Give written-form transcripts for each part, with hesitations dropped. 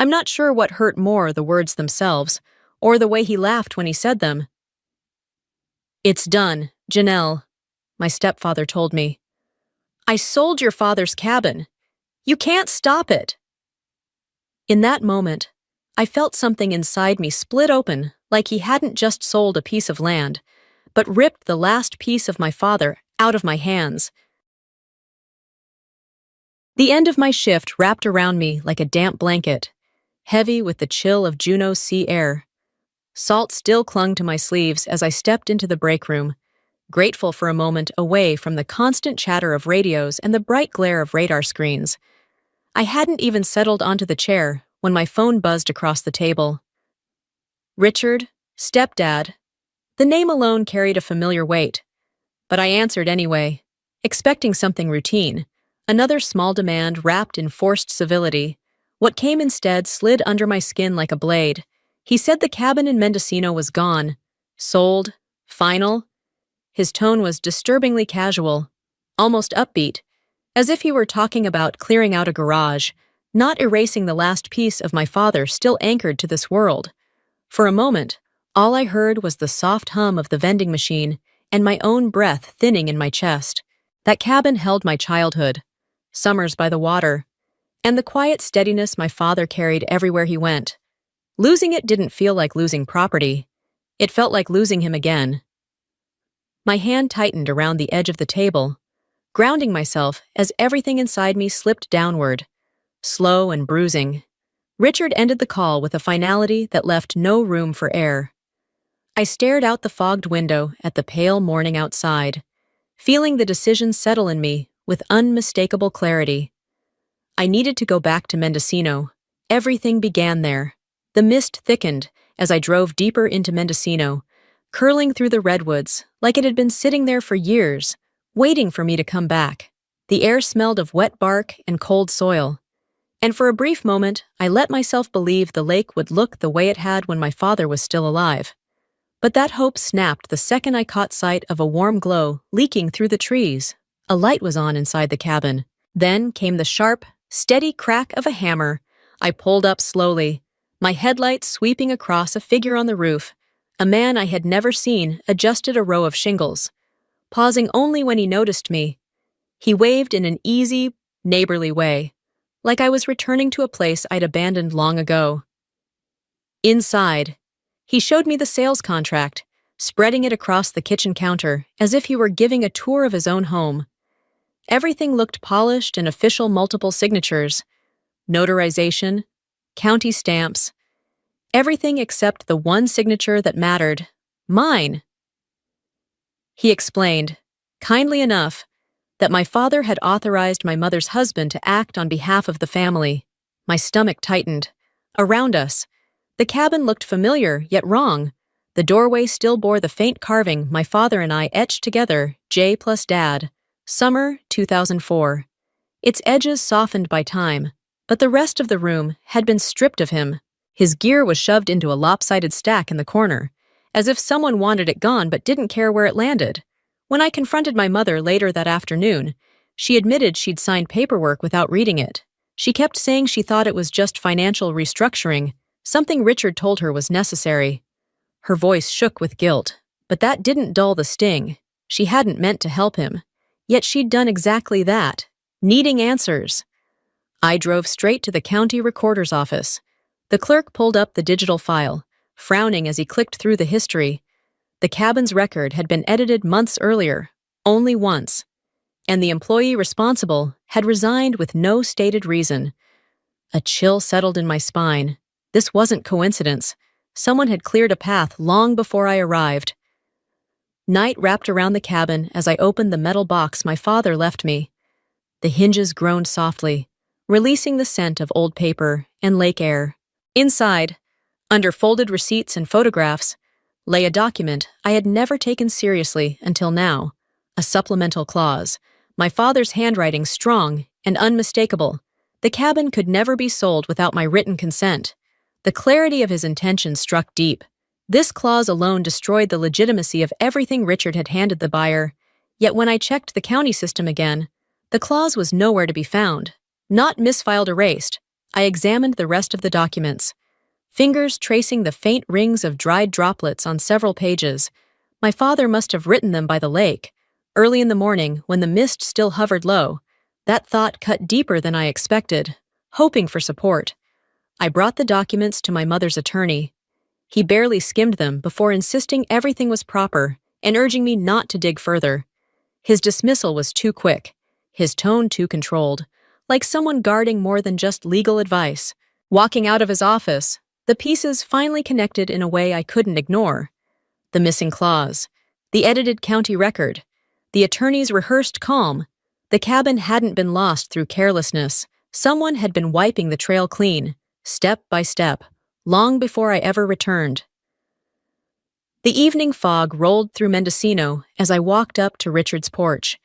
I'm not sure what hurt more, the words themselves, or the way he laughed when he said them. "It's done, Janelle," my stepfather told me. "I sold your father's cabin. You can't stop it." In that moment, I felt something inside me split open, like he hadn't just sold a piece of land, but ripped the last piece of my father out of my hands. The end of my shift wrapped around me like a damp blanket, heavy with the chill of Juneau's sea air. Salt still clung to my sleeves as I stepped into the break room, grateful for a moment away from the constant chatter of radios and the bright glare of radar screens. I hadn't even settled onto the chair when my phone buzzed across the table. Richard, Stepdad. The name alone carried a familiar weight, but I answered anyway, expecting something routine, another small demand wrapped in forced civility. What came instead slid under my skin like a blade. He said the cabin in Mendocino was gone, sold, final. His tone was disturbingly casual, almost upbeat, as if he were talking about clearing out a garage, not erasing the last piece of my father still anchored to this world. For a moment, all I heard was the soft hum of the vending machine and my own breath thinning in my chest. That cabin held my childhood, summers by the water, and the quiet steadiness my father carried everywhere he went. Losing it didn't feel like losing property. It felt like losing him again. My hand tightened around the edge of the table, grounding myself as everything inside me slipped downward, slow and bruising. Richard ended the call with a finality that left no room for air. I stared out the fogged window at the pale morning outside, feeling the decision settle in me with unmistakable clarity. I needed to go back to Mendocino. Everything began there. The mist thickened as I drove deeper into Mendocino, curling through the redwoods like it had been sitting there for years, waiting for me to come back. The air smelled of wet bark and cold soil, and for a brief moment I let myself believe the lake would look the way it had when my father was still alive. But that hope snapped the second I caught sight of a warm glow leaking through the trees. A light was on inside the cabin. Then came the sharp, steady crack of a hammer. I pulled up slowly, my headlights sweeping across a figure on the roof. A man I had never seen adjusted a row of shingles, pausing only when he noticed me. He waved in an easy, neighborly way, like I was returning to a place I'd abandoned long ago. Inside, he showed me the sales contract, spreading it across the kitchen counter as if he were giving a tour of his own home. Everything looked polished and official, multiple signatures, notarization, county stamps, everything except the one signature that mattered, mine. He explained, kindly enough, that my father had authorized my mother's husband to act on behalf of the family. My stomach tightened. Around us, the cabin looked familiar, yet wrong. The doorway still bore the faint carving my father and I etched together, J plus Dad, summer 2004. Its edges softened by time, but the rest of the room had been stripped of him. His gear was shoved into a lopsided stack in the corner, as if someone wanted it gone but didn't care where it landed. When I confronted my mother later that afternoon, she admitted she'd signed paperwork without reading it. She kept saying she thought it was just financial restructuring, something Richard told her was necessary. Her voice shook with guilt, but that didn't dull the sting. She hadn't meant to help him, yet she'd done exactly that, needing answers. I drove straight to the county recorder's office. The clerk pulled up the digital file, frowning as he clicked through the history. The cabin's record had been edited months earlier, only once, and the employee responsible had resigned with no stated reason. A chill settled in my spine. This wasn't coincidence. Someone had cleared a path long before I arrived. Night wrapped around the cabin as I opened the metal box my father left me. The hinges groaned softly, releasing the scent of old paper and lake air. Inside, under folded receipts and photographs, lay a document I had never taken seriously until now, a supplemental clause, my father's handwriting strong and unmistakable. The cabin could never be sold without my written consent. The clarity of his intention struck deep. This clause alone destroyed the legitimacy of everything Richard had handed the buyer, yet when I checked the county system again, the clause was nowhere to be found. Not misfiled, erased. I examined the rest of the documents, fingers tracing the faint rings of dried droplets on several pages. My father must have written them by the lake, early in the morning when the mist still hovered low. That thought cut deeper than I expected, hoping for support. I brought the documents to my mother's attorney. He barely skimmed them before insisting everything was proper and urging me not to dig further. His dismissal was too quick, his tone too controlled, like someone guarding more than just legal advice. Walking out of his office, the pieces finally connected in a way I couldn't ignore. The missing clause, the edited county record, the attorney's rehearsed calm. The cabin hadn't been lost through carelessness. Someone had been wiping the trail clean, step by step, long before I ever returned. The evening fog rolled through Mendocino as I walked up to Richard's porch,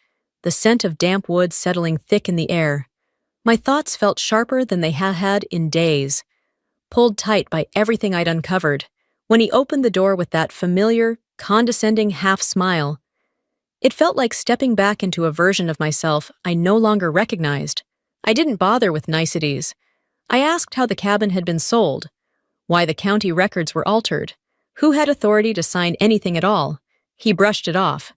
the scent of damp wood settling thick in the air. My thoughts felt sharper than they had in days, pulled tight by everything I'd uncovered. When he opened the door with that familiar, condescending half-smile, it felt like stepping back into a version of myself I no longer recognized. I didn't bother with niceties. I asked how the cabin had been sold, why the county records were altered, who had authority to sign anything at all. He brushed it off,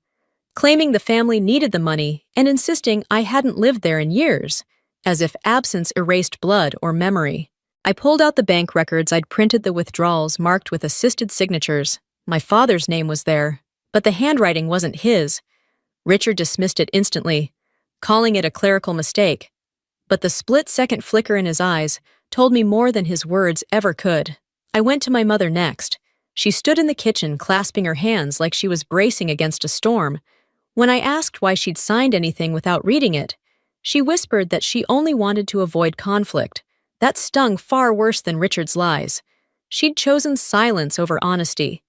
claiming the family needed the money and insisting I hadn't lived there in years, as if absence erased blood or memory. I pulled out the bank records I'd printed, the withdrawals marked with assisted signatures. My father's name was there, but the handwriting wasn't his. Richard dismissed it instantly, calling it a clerical mistake. But the split-second flicker in his eyes told me more than his words ever could. I went to my mother next. She stood in the kitchen clasping her hands like she was bracing against a storm. When I asked why she'd signed anything without reading it, she whispered that she only wanted to avoid conflict. That stung far worse than Richard's lies. She'd chosen silence over honesty.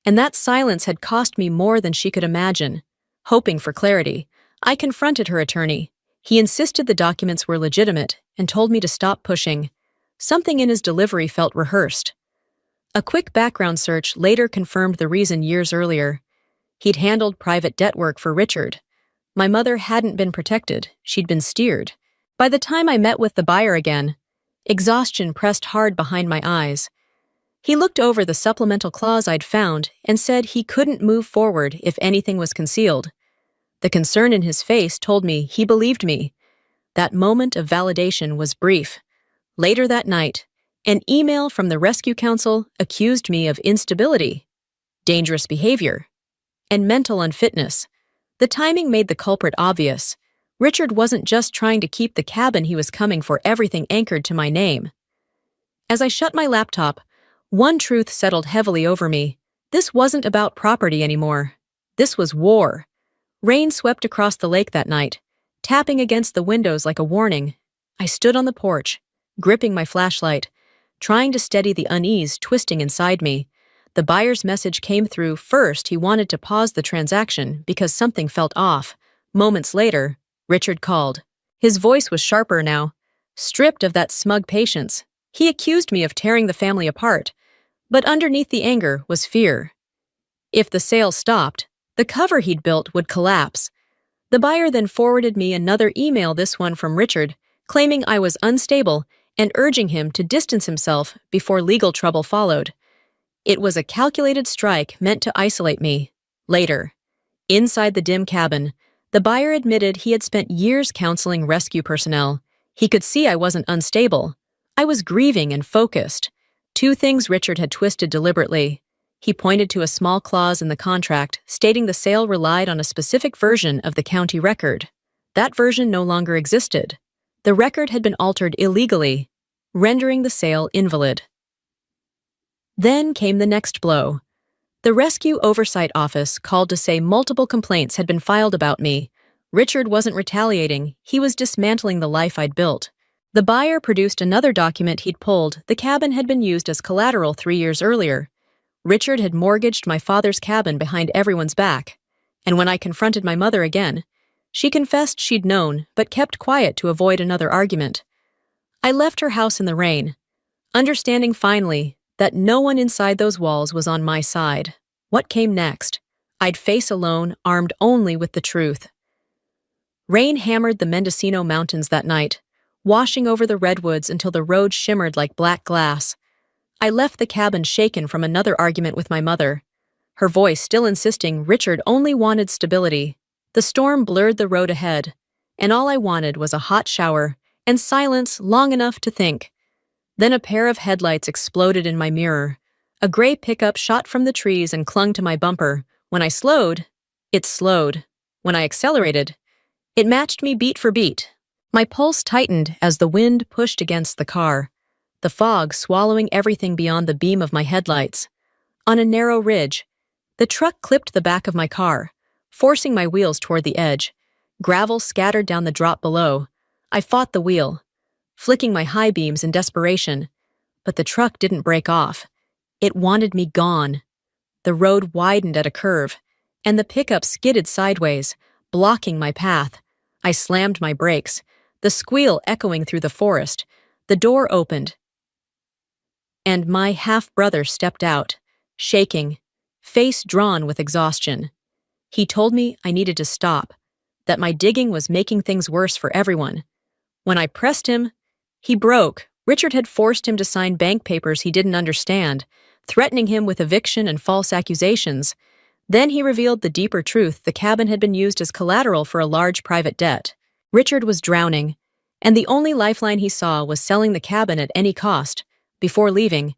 And that silence had cost me more than she could imagine. Hoping for clarity, I confronted her attorney. He insisted the documents were legitimate and told me to stop pushing. Something in his delivery felt rehearsed. A quick background search later confirmed the reason years earlier. He'd handled private debt work for Richard. My mother hadn't been protected, she'd been steered. By the time I met with the buyer again, exhaustion pressed hard behind my eyes. He looked over the supplemental clause I'd found and said he couldn't move forward if anything was concealed. The concern in his face told me he believed me. That moment of validation was brief. Later that night, an email from the Rescue Council accused me of instability, dangerous behavior, and mental unfitness. The timing made the culprit obvious. Richard wasn't just trying to keep the cabin, he was coming for everything anchored to my name. As I shut my laptop, one truth settled heavily over me. This wasn't about property anymore. This was war. Rain swept across the lake that night, tapping against the windows like a warning. I stood on the porch, gripping my flashlight, trying to steady the unease twisting inside me. The buyer's message came through. First, he wanted to pause the transaction because something felt off. Moments later, Richard called. His voice was sharper now, stripped of that smug patience. He accused me of tearing the family apart, but underneath the anger was fear. If the sale stopped, the cover he'd built would collapse. The buyer then forwarded me another email, this one from Richard, claiming I was unstable and urging him to distance himself before legal trouble followed. It was a calculated strike meant to isolate me. Later, inside the dim cabin, the buyer admitted he had spent years counseling rescue personnel. He could see I wasn't unstable. I was grieving and focused. Two things Richard had twisted deliberately. He pointed to a small clause in the contract stating the sale relied on a specific version of the county record. That version no longer existed. The record had been altered illegally, rendering the sale invalid. Then came the next blow. The Rescue Oversight Office called to say multiple complaints had been filed about me. Richard wasn't retaliating, he was dismantling the life I'd built. The buyer produced another document he'd pulled. The cabin had been used as collateral 3 years earlier. Richard had mortgaged my father's cabin behind everyone's back. And when I confronted my mother again, she confessed she'd known, but kept quiet to avoid another argument. I left her house in the rain, understanding finally that no one inside those walls was on my side. What came next? I'd face alone, armed only with the truth. Rain hammered the Mendocino mountains that night. washing over the redwoods until the road shimmered like black glass. I left the cabin shaken from another argument with my mother, her voice still insisting Richard only wanted stability. The storm blurred the road ahead, and all I wanted was a hot shower and silence long enough to think. Then a pair of headlights exploded in my mirror. A gray pickup shot from the trees and clung to my bumper. When I slowed, it slowed. When I accelerated, it matched me beat for beat. My pulse tightened as the wind pushed against the car, the fog swallowing everything beyond the beam of my headlights. On a narrow ridge, the truck clipped the back of my car, forcing my wheels toward the edge. Gravel scattered down the drop below. I fought the wheel, flicking my high beams in desperation, but the truck didn't break off. It wanted me gone. The road widened at a curve, and the pickup skidded sideways, blocking my path. I slammed my brakes, the squeal echoing through the forest. The door opened, and my half-brother stepped out, shaking, face drawn with exhaustion. He told me I needed to stop, that my digging was making things worse for everyone. When I pressed him, he broke. Richard had forced him to sign bank papers he didn't understand, threatening him with eviction and false accusations. Then he revealed the deeper truth: the cabin had been used as collateral for a large private debt. Richard was drowning, and the only lifeline he saw was selling the cabin at any cost. Before leaving,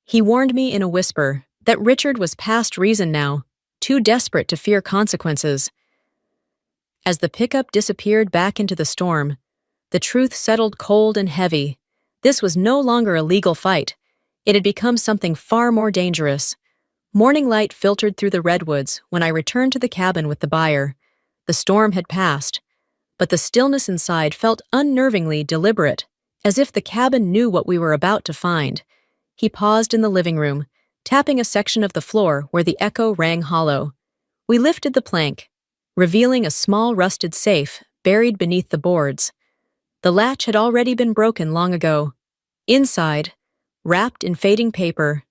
he warned me in a whisper that Richard was past reason now, too desperate to fear consequences. As the pickup disappeared back into the storm, the truth settled cold and heavy. This was no longer a legal fight. It had become something far more dangerous. Morning light filtered through the redwoods when I returned to the cabin with the buyer. The storm had passed, but the stillness inside felt unnervingly deliberate, as if the cabin knew what we were about to find. He paused in the living room, tapping a section of the floor where the echo rang hollow. We lifted the plank, revealing a small rusted safe buried beneath the boards. The latch had already been broken long ago. Inside, wrapped in fading paper,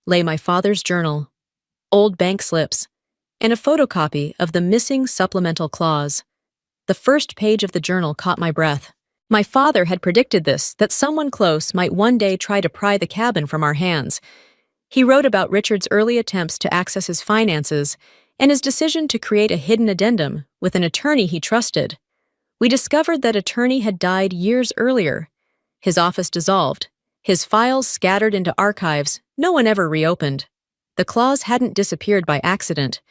lay my father's journal, old bank slips, and a photocopy of the missing supplemental clause. The first page of the journal caught my breath. My father had predicted this, that someone close might one day try to pry the cabin from our hands. He wrote about Richard's early attempts to access his finances and his decision to create a hidden addendum with an attorney he trusted. We discovered that attorney had died years earlier. His office dissolved, his files scattered into archives no one ever reopened. The clause hadn't disappeared by accident.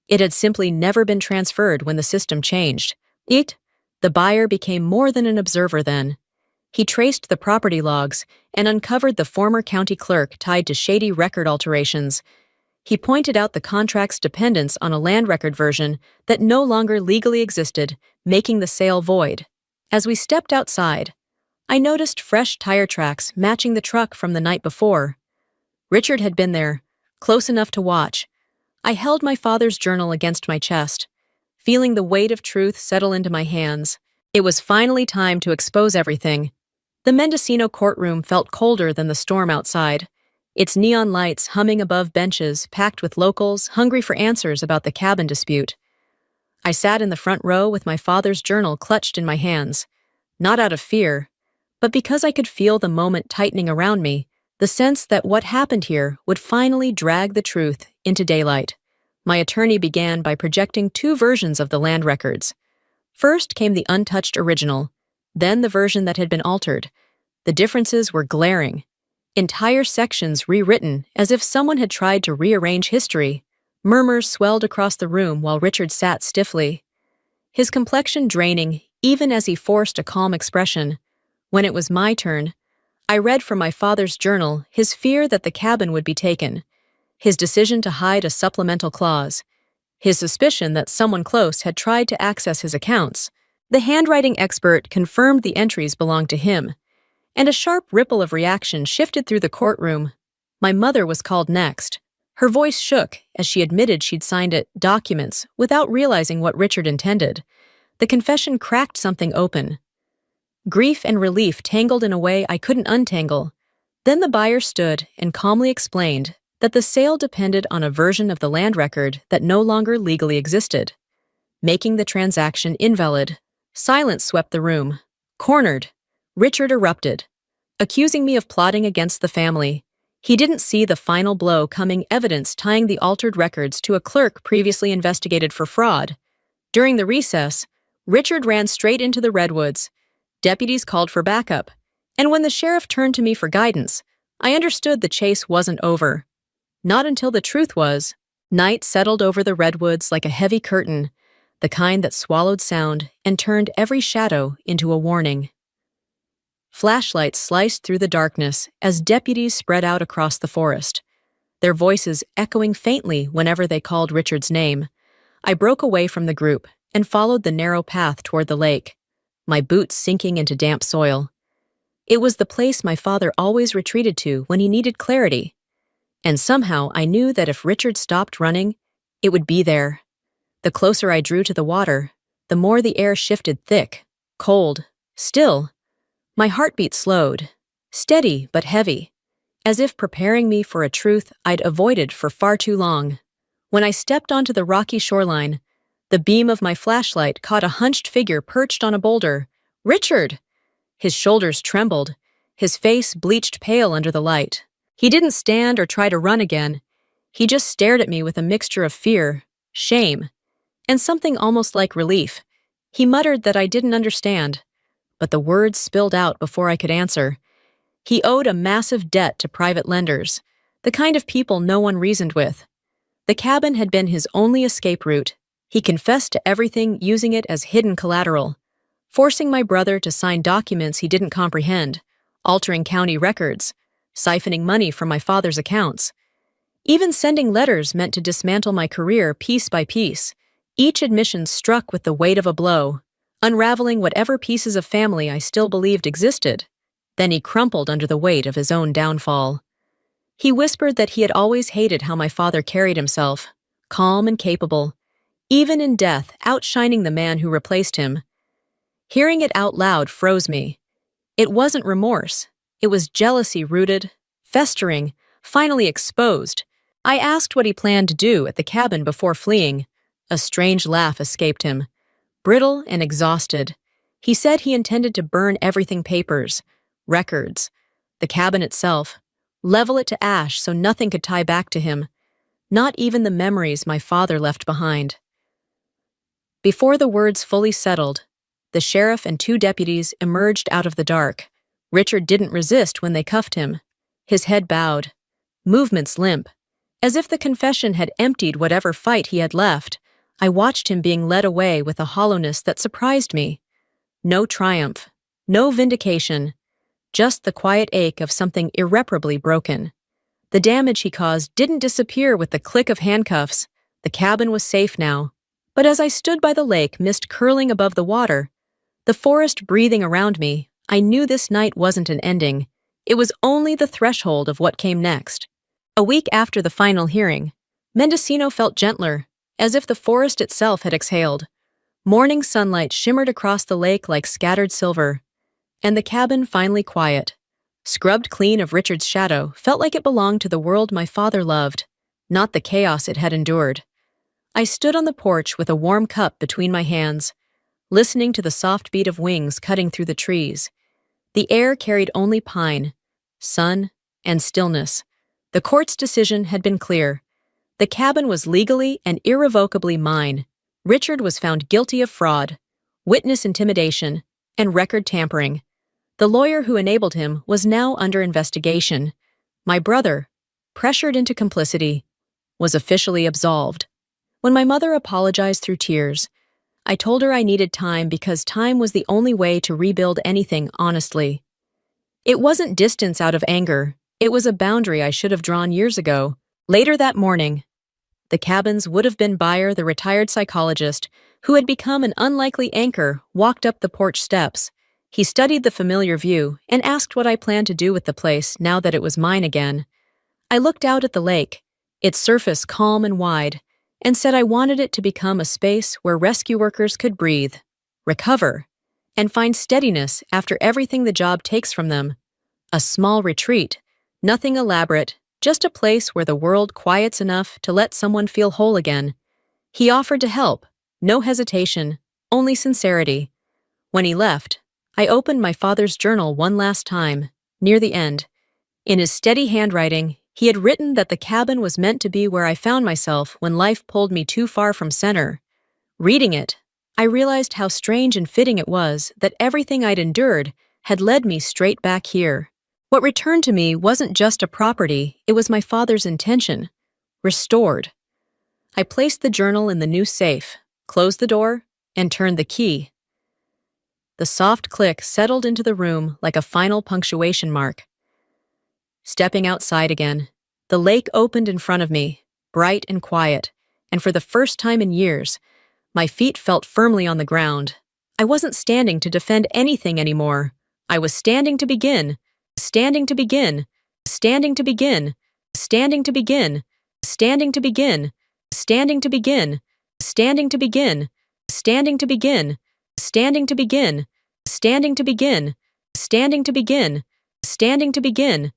It had simply never been transferred when the system changed. The buyer became more than an observer then. He traced the property logs and uncovered the former county clerk tied to shady record alterations. He pointed out the contract's dependence on a land record version that no longer legally existed, making the sale void. As we stepped outside, I noticed fresh tire tracks matching the truck from the night before. Richard had been there, close enough to watch. I held my father's journal against my chest, feeling the weight of truth settle into my hands. It was finally time to expose everything. The Mendocino courtroom felt colder than the storm outside, its neon lights humming above benches packed with locals hungry for answers about the cabin dispute. I sat in the front row with my father's journal clutched in my hands, not out of fear, but because I could feel the moment tightening around me, the sense that what happened here would finally drag the truth into daylight. My attorney began by projecting two versions of the land records. First came the untouched original, then the version that had been altered. The differences were glaring. Entire sections rewritten as if someone had tried to rearrange history. Murmurs swelled across the room while Richard sat stiffly, his complexion draining even as he forced a calm expression. When it was my turn, I read from my father's journal his fear that the cabin would be taken, his decision to hide a supplemental clause, his suspicion that someone close had tried to access his accounts. The handwriting expert confirmed the entries belonged to him, and a sharp ripple of reaction shifted through the courtroom. My mother was called next. Her voice shook as she admitted she'd signed it documents without realizing what Richard intended. The confession cracked something open. Grief and relief tangled in a way I couldn't untangle. Then the buyer stood and calmly explained that the sale depended on a version of the land record that no longer legally existed, making the transaction invalid. Silence swept the room. Cornered, Richard erupted, accusing me of plotting against the family. He didn't see the final blow coming, evidence tying the altered records to a clerk previously investigated for fraud. During the recess, Richard ran straight into the redwoods. Deputies called for backup, and when the sheriff turned to me for guidance, I understood the chase wasn't over. Not until the truth was. Night settled over the redwoods like a heavy curtain, the kind that swallowed sound and turned every shadow into a warning. Flashlights sliced through the darkness as deputies spread out across the forest, their voices echoing faintly whenever they called Richard's name. I broke away from the group and followed the narrow path toward the lake, my boots sinking into damp soil. It was the place my father always retreated to when he needed clarity. And somehow I knew that if Richard stopped running, it would be there. The closer I drew to the water, the more the air shifted thick, cold, still. My heartbeat slowed, steady but heavy, as if preparing me for a truth I'd avoided for far too long. When I stepped onto the rocky shoreline, the beam of my flashlight caught a hunched figure perched on a boulder. Richard! His shoulders trembled, his face bleached pale under the light. He didn't stand or try to run again. He just stared at me with a mixture of fear, shame, and something almost like relief. He muttered that I didn't understand, but the words spilled out before I could answer. He owed a massive debt to private lenders, the kind of people no one reasoned with. The cabin had been his only escape route. He confessed to everything, using it as hidden collateral, forcing my brother to sign documents he didn't comprehend, altering county records, siphoning money from my father's accounts, even sending letters meant to dismantle my career piece by piece, each admission struck with the weight of a blow, unraveling whatever pieces of family I still believed existed. Then he crumpled under the weight of his own downfall. He whispered that he had always hated how my father carried himself, calm and capable, even in death outshining the man who replaced him. Hearing it out loud froze me. It wasn't remorse. It was jealousy rooted, festering, finally exposed. I asked what he planned to do at the cabin before fleeing. A strange laugh escaped him, brittle and exhausted. He said he intended to burn everything: papers, records, the cabin itself, level it to ash so nothing could tie back to him, not even the memories my father left behind. Before the words fully settled, the sheriff and 2 deputies emerged out of the dark. Richard didn't resist when they cuffed him, his head bowed, movements limp, as if the confession had emptied whatever fight he had left. I watched him being led away with a hollowness that surprised me. No triumph, no vindication, just the quiet ache of something irreparably broken. The damage he caused didn't disappear with the click of handcuffs. The cabin was safe now. But as I stood by the lake, mist curling above the water, the forest breathing around me, I knew this night wasn't an ending. It was only the threshold of what came next. A week after the final hearing, Mendocino felt gentler, as if the forest itself had exhaled. Morning sunlight shimmered across the lake like scattered silver, and the cabin finally quiet, scrubbed clean of Richard's shadow, felt like it belonged to the world my father loved, not the chaos it had endured. I stood on the porch with a warm cup between my hands, listening to the soft beat of wings cutting through the trees. The air carried only pine, sun, and stillness. The court's decision had been clear. The cabin was legally and irrevocably mine. Richard was found guilty of fraud, witness intimidation, and record tampering. The lawyer who enabled him was now under investigation. My brother, pressured into complicity, was officially absolved. When my mother apologized through tears, I told her I needed time because time was the only way to rebuild anything honestly. It wasn't distance out of anger. It was a boundary I should have drawn years ago. Later that morning, the cabin's would-have-been buyer, the retired psychologist, who had become an unlikely anchor, walked up the porch steps. He studied the familiar view and asked what I planned to do with the place now that it was mine again. I looked out at the lake, its surface calm and wide, and said I wanted it to become a space where rescue workers could breathe, recover, and find steadiness after everything the job takes from them. A small retreat, nothing elaborate, just a place where the world quiets enough to let someone feel whole again. He offered to help, no hesitation, only sincerity. When he left, I opened my father's journal one last time, near the end. In his steady handwriting, he had written that the cabin was meant to be where I found myself when life pulled me too far from center. Reading it, I realized how strange and fitting it was that everything I'd endured had led me straight back here. What returned to me wasn't just a property, it was my father's intention. Restored. I placed the journal in the new safe, closed the door, and turned the key. The soft click settled into the room like a final punctuation mark. Stepping outside again, the lake opened in front of me, bright and quiet, and for the first time in years, my feet felt firmly on the ground. I wasn't standing to defend anything anymore. I was standing to begin, standing to begin, standing to begin, standing to begin, standing to begin, standing to begin, standing to begin, standing to begin, standing to begin, standing to begin, standing to begin, standing to begin,